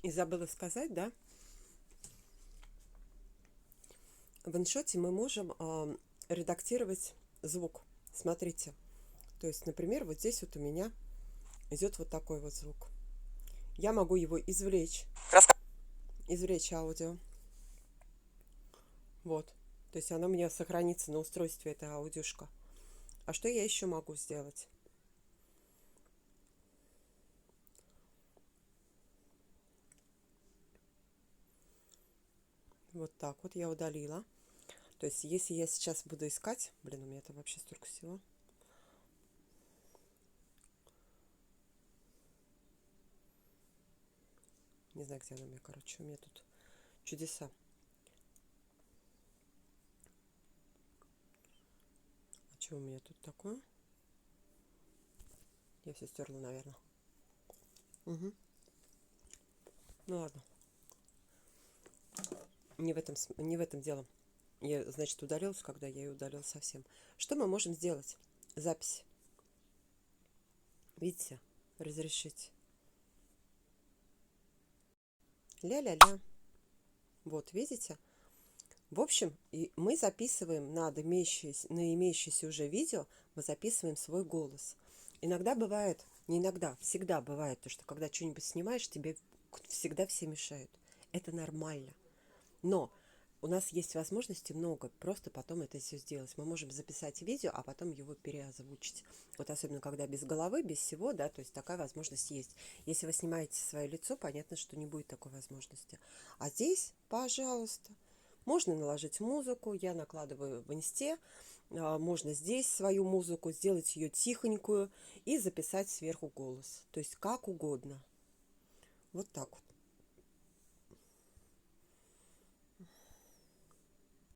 И забыла сказать, да, в InShot мы можем редактировать звук. Смотрите. То есть, например, вот здесь вот у меня идет вот такой вот звук. Я могу его извлечь аудио. Вот. То есть оно у меня сохранится на устройстве, эта аудюшка. А что я еще могу сделать? Вот так вот я удалила. То есть если я сейчас буду искать... Блин, у меня это вообще столько всего. Не знаю, где она у меня, короче. У меня тут чудеса. А что у меня тут такое? Я все стерла, наверное. Угу. Ну ладно. Не в этом дело. Я, значит, удалилась, когда я ее удалила совсем. Что мы можем сделать? Запись. Видите? Разрешить. Ля-ля-ля. Вот, видите? В общем, и мы записываем на имеющееся уже видео, мы записываем свой голос. Иногда бывает, не иногда, всегда бывает, то, что когда что-нибудь снимаешь, тебе всегда все мешают. Это нормально. Но у нас есть возможности много, просто потом это все сделать. Мы можем записать видео, а потом его переозвучить. Вот особенно, когда без головы, без всего, да, то есть такая возможность есть. Если вы снимаете свое лицо, понятно, что не будет такой возможности. А здесь, пожалуйста, можно наложить музыку, я накладываю в инсте, можно здесь свою музыку, сделать ее тихонькую и записать сверху голос. То есть как угодно. Вот так вот.